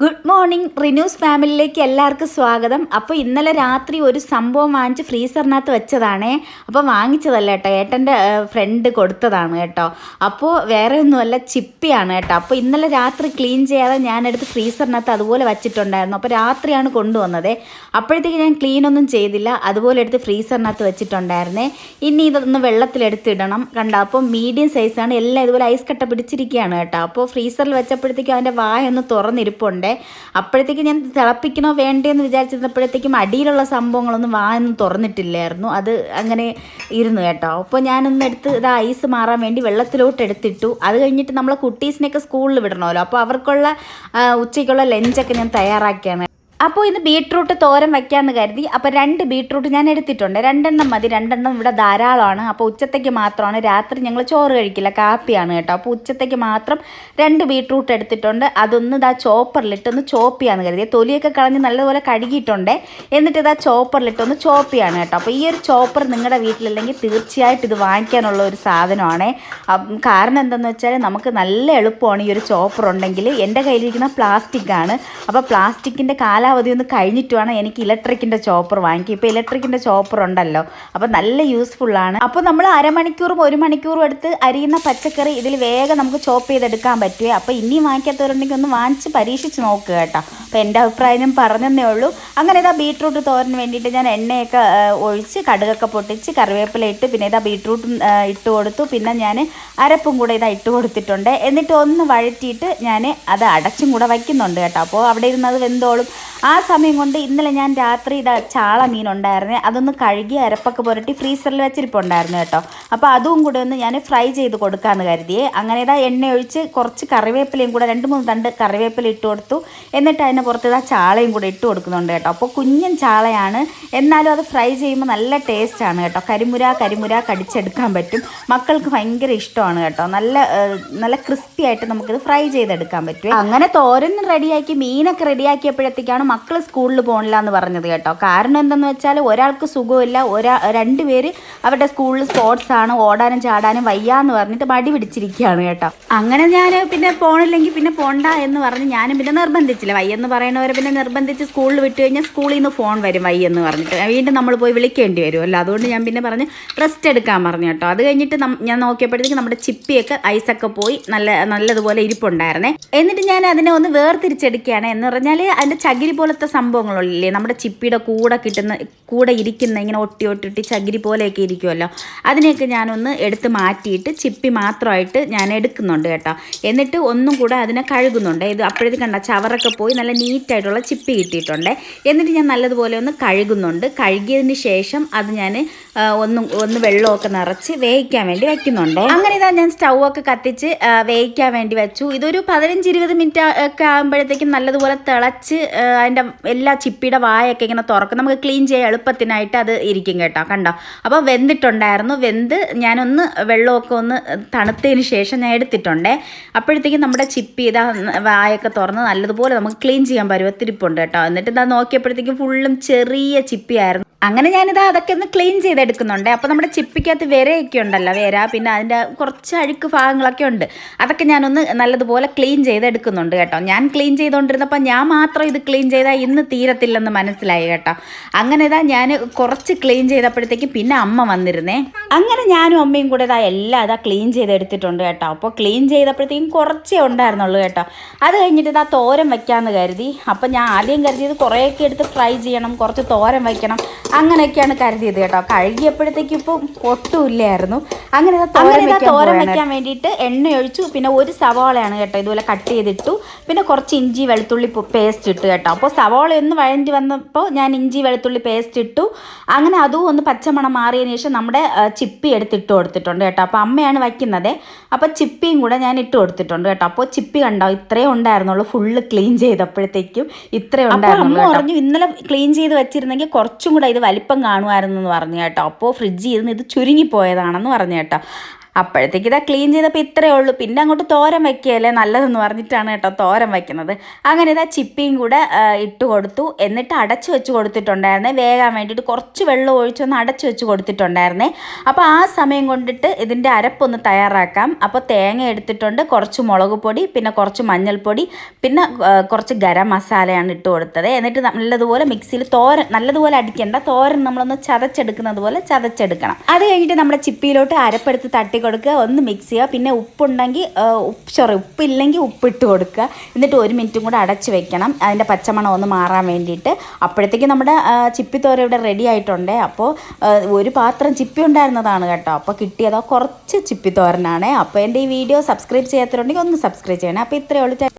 Good morning റിന്യൂസ് ഫാമിലിയിലേക്ക് എല്ലാവർക്കും സ്വാഗതം. അപ്പോൾ ഇന്നലെ രാത്രി ഒരു സംഭവം വാങ്ങിച്ച് ഫ്രീസറിനകത്ത് വെച്ചതാണേ. അപ്പോൾ വാങ്ങിച്ചതല്ല കേട്ടോ, ഏട്ടൻ്റെ ഫ്രണ്ട് കൊടുത്തതാണ് കേട്ടോ. അപ്പോൾ വേറെ ഒന്നുമല്ല, ചിപ്പിയാണ് കേട്ടോ. അപ്പോൾ ഇന്നലെ രാത്രി ക്ലീൻ ചെയ്യാതെ ഞാനെടുത്ത് ഫ്രീസറിനകത്ത് അതുപോലെ വെച്ചിട്ടുണ്ടായിരുന്നു. അപ്പോൾ രാത്രിയാണ് കൊണ്ടുവന്നത്. അപ്പോഴത്തേക്ക് ഞാൻ ക്ലീനൊന്നും ചെയ്തില്ല, അതുപോലെ എടുത്ത് ഫ്രീസറിനകത്ത് വെച്ചിട്ടുണ്ടായിരുന്നേ. ഇനി ഇതൊന്ന് വെള്ളത്തിലെടുത്തിടണം കണ്ടോ. അപ്പോൾ മീഡിയം സൈസാണ്, എല്ലാം ഇതുപോലെ ഐസ് കട്ട പിടിച്ചിരിക്കുകയാണ് കേട്ടോ. അപ്പോൾ ഫ്രീസറിൽ വെച്ചപ്പോഴത്തേക്കും അതിൻ്റെ വായൊന്ന് തുറന്നിരിപ്പുണ്ട്. അപ്പോഴത്തേക്ക് ഞാൻ തിളപ്പിക്കണോ വേണ്ടേന്ന് വിചാരിച്ചിരുന്നപ്പോഴത്തേക്കും അടിയിലുള്ള സംഭവങ്ങളൊന്നും വായൊന്നും തുറന്നിട്ടില്ലായിരുന്നു. അത് അങ്ങനെ ഇരുന്നു കേട്ടോ. അപ്പോൾ ഞാനൊന്ന് എടുത്ത് ഇത് ഐസ് മാറാൻ വേണ്ടി വെള്ളത്തിലോട്ട് എടുത്തിട്ടു. അത് കഴിഞ്ഞിട്ട് നമ്മളെ കുട്ടീസിനെയൊക്കെ സ്കൂളിൽ വിടണമല്ലോ. അപ്പോൾ അവർക്കുള്ള ഉച്ചയ്ക്കുള്ള ലഞ്ചൊക്കെ ഞാൻ തയ്യാറാക്കിയാണ്. അപ്പോൾ ഇന്ന് ബീട്രൂട്ട് തോരൻ വയ്ക്കാമെന്ന് കരുതി. അപ്പോൾ 2 ബീട്രൂട്ട് ഞാൻ എടുത്തിട്ടുണ്ട്. 2 മതി, 2 ഇവിടെ ധാരാളമാണ്. അപ്പോൾ ഉച്ചത്തേക്ക് മാത്രമാണ്, രാത്രി ഞങ്ങൾ ചോറ് കഴിക്കില്ല, കാപ്പിയാണ് കേട്ടോ. അപ്പോൾ ഉച്ചത്തേക്ക് മാത്രം 2 ബീട്രൂട്ട് എടുത്തിട്ടുണ്ട്. അതൊന്ന് ഇതാ ചോപ്പറിലിട്ടൊന്ന് ചോപ്പ് ചെയ്യാമെന്ന് കരുതി. തൊലിയൊക്കെ കളഞ്ഞ് നല്ലതുപോലെ കഴുകിയിട്ടുണ്ട്. എന്നിട്ട് ഇതാ ചോപ്പറിലിട്ടൊന്ന് ചോപ്പ് ചെയ്യാണ് കേട്ടോ. അപ്പോൾ ഈ ഒരു ചോപ്പർ നിങ്ങളുടെ വീട്ടിലില്ലെങ്കിൽ തീർച്ചയായിട്ടും ഇത് വാങ്ങിക്കാനുള്ള ഒരു സാധനമാണ്. കാരണം എന്താണെന്ന് വെച്ചാൽ നമുക്ക് നല്ല എളുപ്പമാണ് ഈ ഒരു ചോപ്പർ ഉണ്ടെങ്കിൽ. എൻ്റെ കയ്യിലിരിക്കുന്ന പ്ലാസ്റ്റിക്കാണ്. അപ്പോൾ പ്ലാസ്റ്റിക്കിൻ്റെ കാലാവധി ഒന്ന് കഴിഞ്ഞിട്ട് വേണം എനിക്ക് ഇലക്ട്രിക്കിൻ്റെ ചോപ്പർ വാങ്ങിക്കും. ഇപ്പോൾ ഇലക്ട്രിക്കിൻ്റെ ചോപ്പർ ഉണ്ടല്ലോ, അപ്പോൾ നല്ല യൂസ്ഫുള്ളാണ്. അപ്പോൾ നമ്മൾ അരമണിക്കൂറും 1 മണിക്കൂറും എടുത്ത് അരിയുന്ന പച്ചക്കറി ഇതിൽ വേഗം നമുക്ക് ചോപ്പ് ചെയ്തെടുക്കാൻ പറ്റുമേ. അപ്പോൾ ഇനിയും വാങ്ങിക്കാത്തവരുണ്ടെങ്കിൽ ഒന്ന് വാങ്ങിച്ച് പരീക്ഷിച്ച് നോക്കുക കേട്ടോ. അപ്പോൾ എൻ്റെ അഭിപ്രായം ഞാൻ പറഞ്ഞതേ ഉള്ളൂ. അങ്ങനെ ഇതാ ബീട്രൂട്ട് തോരന് വേണ്ടിയിട്ട് ഞാൻ എണ്ണയൊക്കെ ഒഴിച്ച് കടുകൊക്കെ പൊട്ടിച്ച് കറിവേപ്പില ഇട്ട് പിന്നെ ഇതാ ബീട്രൂട്ടും ഇട്ട് കൊടുത്തു. പിന്നെ ഞാൻ അരപ്പും കൂടെ ഇതാ ഇട്ട് കൊടുത്തിട്ടുണ്ട്. എന്നിട്ട് ഒന്ന് വഴറ്റിയിട്ട് ഞാൻ അത് അടച്ചും കൂടെ വയ്ക്കുന്നുണ്ട് കേട്ടോ. അപ്പോൾ അവിടെ ഇരുന്നത് വെന്തോളും. ആ സമയം കൊണ്ട് ഇന്നലെ ഞാൻ രാത്രി ഇതാ ചാള മീൻ ഉണ്ടായിരുന്നേ, അതൊന്ന് കഴുകി അരപ്പൊക്കെ പുരട്ടി ഫ്രീസറിൽ വെച്ചിരിപ്പുണ്ടായിരുന്നു കേട്ടോ. അപ്പോൾ അതും കൂടെ ഒന്ന് ഞാൻ ഫ്രൈ ചെയ്ത് കൊടുക്കാമെന്ന് കരുതിയേ. അങ്ങനെ ഇതാ എണ്ണ ഒഴിച്ച് കുറച്ച് കറിവേപ്പിലയും കൂടെ 2-3 തണ്ട് കറിവേപ്പില ഇട്ട് കൊടുത്തു. എന്നിട്ട് അതിന് പുറത്ത് ഇതാ ചാളയും കൂടെ ഇട്ട് കൊടുക്കുന്നുണ്ട് കേട്ടോ. അപ്പോൾ കുഞ്ഞൻ ചാളയാണ്, എന്നാലും അത് ഫ്രൈ ചെയ്യുമ്പോൾ നല്ല ടേസ്റ്റാണ് കേട്ടോ. കരിമുര കടിച്ചെടുക്കാൻ പറ്റും. മക്കൾക്ക് ഭയങ്കര ഇഷ്ടമാണ് കേട്ടോ. നല്ല ക്രിസ്പി ആയിട്ട് നമുക്കിത് ഫ്രൈ ചെയ്തെടുക്കാൻ പറ്റും. അങ്ങനെ തോരൻ റെഡിയാക്കി മീനൊക്കെ റെഡിയാക്കിയപ്പോഴത്തേക്കാണ് മക്കൾ സ്കൂളിൽ പോകണില്ല എന്ന് പറഞ്ഞത് കേട്ടോ. കാരണം എന്തെന്ന് വെച്ചാൽ ഒരാൾക്ക് സുഖമില്ല, 2 പേര് അവരുടെ സ്കൂളിൽ സ്പോർട്സ് ആണ്, ഓടാനും ചാടാനും വയ്യാന്ന് പറഞ്ഞിട്ട് മടി പിടിച്ചിരിക്കുകയാണ് കേട്ടോ. അങ്ങനെ ഞാൻ പിന്നെ പോകണില്ലെങ്കിൽ പിന്നെ പോണ്ട എന്ന് പറഞ്ഞ് ഞാനും പിന്നെ നിർബന്ധിച്ചില്ല. വയ്യെന്ന് പറയുന്നവരെ പിന്നെ നിർബന്ധിച്ച് സ്കൂളിൽ വിട്ട് കഴിഞ്ഞാൽ സ്കൂളിൽ നിന്ന് ഫോൺ വരും വയ്യെന്ന് പറഞ്ഞിട്ട്, വീണ്ടും നമ്മൾ പോയി വിളിക്കേണ്ടി വരുമല്ലോ. അതുകൊണ്ട് ഞാൻ പിന്നെ പറഞ്ഞ് റെസ്റ്റ് എടുക്കാൻ പറഞ്ഞു കേട്ടോ. അത് കഴിഞ്ഞിട്ട് ഞാൻ നോക്കിയപ്പോഴത്തേക്ക് നമ്മുടെ ചിപ്പിയൊക്കെ ഐസൊക്കെ പോയി നല്ലതുപോലെ ഇരിപ്പുണ്ടായിരുന്നേ. എന്നിട്ട് ഞാൻ അതിനെ ഒന്ന് വേർതിരിച്ചെടുക്കുകയാണ്. എന്ന് പറഞ്ഞാൽ അതിൻ്റെ ചകിരി പോലത്തെ സംഭവങ്ങളില്ലേ, നമ്മുടെ ചിപ്പിയുടെ കൂടെ ഇരിക്കുന്ന ഇങ്ങനെ ഒട്ടി ചകിരി പോലെയൊക്കെ ഇരിക്കുമല്ലോ, അതിനെയൊക്കെ ഞാനൊന്ന് എടുത്ത് മാറ്റിയിട്ട് ചിപ്പി മാത്രമായിട്ട് ഞാൻ എടുക്കുന്നുണ്ട് കേട്ടോ. എന്നിട്ട് ഒന്നും കൂടെ അതിനെ കഴുകുന്നുണ്ട്. ഇത് അപ്പോഴത്തേക്ക് കണ്ട ചവറൊക്കെ പോയി നല്ല നീറ്റായിട്ടുള്ള ചിപ്പി കിട്ടിയിട്ടുണ്ട്. എന്നിട്ട് ഞാൻ നല്ലതുപോലെ ഒന്ന് കഴുകുന്നുണ്ട്. കഴുകിയതിന് ശേഷം അത് ഞാൻ ഒന്ന് വെള്ളമൊക്കെ നിറച്ച് വേവിക്കാൻ വേണ്ടി വയ്ക്കുന്നുണ്ട്. അങ്ങനെ ഇതാ ഞാൻ സ്റ്റൗ ഒക്കെ കത്തിച്ച് വേവിക്കാൻ വേണ്ടി വെച്ചു. ഇതൊരു 15-20 മിനിറ്റ് ഒക്കെ ആകുമ്പോഴത്തേക്കും നല്ലതുപോലെ തിളച്ച് അതിൻ്റെ എല്ലാ ചിപ്പിയുടെ വായൊക്കെ ഇങ്ങനെ തുറക്കും. നമുക്ക് ക്ലീൻ ചെയ്യാൻ എളുപ്പത്തിനായിട്ട് അത് ഇരിക്കും കേട്ടോ. കണ്ടോ, അപ്പോൾ വെന്തിട്ടുണ്ടായിരുന്നു. ഞാനൊന്ന് വെള്ളമൊക്കെ ഒന്ന് തണുത്തതിന് ശേഷം ഞാൻ എടുത്തിട്ടുണ്ട്. അപ്പോഴത്തേക്കും നമ്മുടെ ചിപ്പി ഇതാ വായൊക്കെ തുറന്ന് നല്ലതുപോലെ നമുക്ക് ക്ലീൻ ചെയ്യാൻ പരുവത്തിരിപ്പുണ്ട് കേട്ടോ. എന്നിട്ട് ഇതാ നോക്കിയപ്പോഴത്തേക്കും ഫുള്ളും ചെറിയ ചിപ്പിയായിരുന്നു. അങ്ങനെ ഞാനിതാ അതൊക്കെ ഒന്ന് ക്ലീൻ ചെയ്തെടുക്കുന്നുണ്ട്. അപ്പോൾ നമ്മുടെ ചിപ്പിക്കകത്ത് വിരയൊക്കെ ഉണ്ടല്ലോ, പിന്നെ അതിൻ്റെ കുറച്ച് അഴുക്ക് ഭാഗങ്ങളൊക്കെ ഉണ്ട്. അതൊക്കെ ഞാനൊന്ന് നല്ലതുപോലെ ക്ലീൻ ചെയ്തെടുക്കുന്നുണ്ട് കേട്ടോ. ഞാൻ ക്ലീൻ ചെയ്തുകൊണ്ടിരുന്നപ്പോൾ ഞാൻ മാത്രം ഇത് ക്ലീൻ ചെയ്താൽ ഇന്ന് തീരത്തില്ലെന്ന് മനസ്സിലായി കേട്ടോ. അങ്ങനെ ഇതാ ഞാൻ കുറച്ച് ക്ലീൻ ചെയ്തപ്പോഴത്തേക്കും പിന്നെ അമ്മ വന്നിരുന്നേ. അങ്ങനെ ഞാനും അമ്മയും കൂടെ എല്ലാം ക്ലീൻ ചെയ്തെടുത്തിട്ടുണ്ട് കേട്ടോ. അപ്പോൾ ക്ലീൻ ചെയ്തപ്പോഴത്തേക്കും കുറച്ചേ ഉണ്ടായിരുന്നുള്ളൂ കേട്ടോ. അത് കഴിഞ്ഞിട്ട് ഇതാ തോരൻ വയ്ക്കാമെന്ന് കരുതി. അപ്പോൾ ഞാൻ ആദ്യം കരുതിയത് കുറേയൊക്കെ എടുത്ത് ഫ്രൈ ചെയ്യണം, കുറച്ച് തോരൻ വയ്ക്കണം, അങ്ങനെയൊക്കെയാണ് കരുതിയത് കേട്ടോ. കഴുകിയപ്പോഴത്തേക്കും ഇപ്പോൾ ഒട്ടുമില്ലായിരുന്നു. അങ്ങനെ തോരൻ വയ്ക്കാൻ വേണ്ടിയിട്ട് എണ്ണ ഒഴിച്ചു. പിന്നെ ഒരു സവാളയാണ് കേട്ടോ ഇതുപോലെ കട്ട് ചെയ്തിട്ടു. പിന്നെ കുറച്ച് ഇഞ്ചി വെളുത്തുള്ളി പേസ്റ്റ് ഇട്ടു കേട്ടോ. അപ്പോൾ സവാള ഒന്ന് വഴണ്ടി വന്നപ്പോൾ ഞാൻ ഇഞ്ചി വെളുത്തുള്ളി പേസ്റ്റ് ഇട്ടു. അങ്ങനെ അതും ഒന്ന് പച്ചമണം മാറിയതിന് ശേഷം നമ്മുടെ ചിപ്പി എടുത്തിട്ട് കൊടുത്തിട്ടുണ്ട് കേട്ടോ. അപ്പോൾ അമ്മയാണ് വയ്ക്കുന്നത്. അപ്പോൾ ചിപ്പിയും കൂടെ ഞാൻ ഇട്ട് കൊടുത്തിട്ടുണ്ട് കേട്ടോ. അപ്പോൾ ചിപ്പി കണ്ടോ, ഇത്രയും ഉണ്ടായിരുന്നുള്ളൂ. ഫുള്ള് ക്ലീൻ ചെയ്തപ്പോഴത്തേക്കും ഇത്രയും ഉണ്ടായിരുന്നു. അമ്മ പറഞ്ഞു ഇന്നലെ ക്ലീൻ ചെയ്ത് വെച്ചിരുന്നെങ്കിൽ കുറച്ചും കൂടെ ഇത് വലിപ്പം കാണുമായിരുന്നു എന്ന് പറഞ്ഞു കേട്ടോ. അപ്പോൾ ഫ്രിഡ്ജിൽ ഇരുന്ന് ഇത് ചുരുങ്ങിപ്പോയതാണെന്ന് പറഞ്ഞു കേട്ടോ. അപ്പോഴത്തേക്ക് ഇതാ ക്ലീൻ ചെയ്തപ്പോൾ ഇത്രയേ ഉള്ളൂ. പിന്നെ അങ്ങോട്ട് തോരൻ വയ്ക്കുകയല്ലേ നല്ലതെന്ന് പറഞ്ഞിട്ടാണ് കേട്ടോ തോരൻ വയ്ക്കുന്നത്. അങ്ങനെ ഇതാ ചിപ്പിയും കൂടെ ഇട്ട് കൊടുത്തു. എന്നിട്ട് അടച്ചു വെച്ച് കൊടുത്തിട്ടുണ്ടായിരുന്നേ, വേകാൻ വേണ്ടിയിട്ട് കുറച്ച് വെള്ളം ഒഴിച്ചൊന്ന് അടച്ചു വെച്ച് കൊടുത്തിട്ടുണ്ടായിരുന്നേ. അപ്പോൾ ആ സമയം കൊണ്ടിട്ട് ഇതിൻ്റെ അരപ്പൊന്ന് തയ്യാറാക്കാം. അപ്പോൾ തേങ്ങ എടുത്തിട്ടുണ്ട്, കുറച്ച് മുളക് പൊടി, പിന്നെ കുറച്ച് മഞ്ഞൾപ്പൊടി, പിന്നെ കുറച്ച് ഗരം മസാലയാണ് ഇട്ട് കൊടുത്തത്. എന്നിട്ട് നല്ലതുപോലെ മിക്സിയിൽ നല്ലതുപോലെ അടിക്കേണ്ട, തോരൻ നമ്മളൊന്ന് ചതച്ചെടുക്കുന്നത് പോലെ ചതച്ചെടുക്കണം. അത് കഴിഞ്ഞിട്ട് നമ്മുടെ ചിപ്പിയിലോട്ട് അരപ്പെടുത്ത് തട്ടി കൊടുക്കുക, ഒന്ന് മിക്സ് ചെയ്യുക. പിന്നെ ഉപ്പുണ്ടെങ്കിൽ ഉപ്പില്ലെങ്കിൽ ഉപ്പിട്ട് കൊടുക്കുക. എന്നിട്ട് 1 മിനിറ്റും കൂടെ അടച്ച് വെക്കണം, അതിൻ്റെ പച്ചമണം ഒന്ന് മാറാൻ വേണ്ടിയിട്ട്. അപ്പോഴത്തേക്ക് നമ്മുടെ ചിപ്പിത്തോര ഇവിടെ റെഡി ആയിട്ടുണ്ട്. അപ്പോൾ ഒരു പാത്രം ചിപ്പി ഉണ്ടായിരുന്നതാണ് കേട്ടോ, അപ്പോൾ കിട്ടിയതോ കുറച്ച് ചിപ്പിത്തോരനാണ്. അപ്പോൾ എൻ്റെ ഈ വീഡിയോ സബ്സ്ക്രൈബ് ചെയ്യാത്തവരുണ്ടെങ്കിൽ ഒന്ന് സബ്സ്ക്രൈബ് ചെയ്യണേ. അപ്പോൾ ഇത്രയേ ഉള്ളൂ.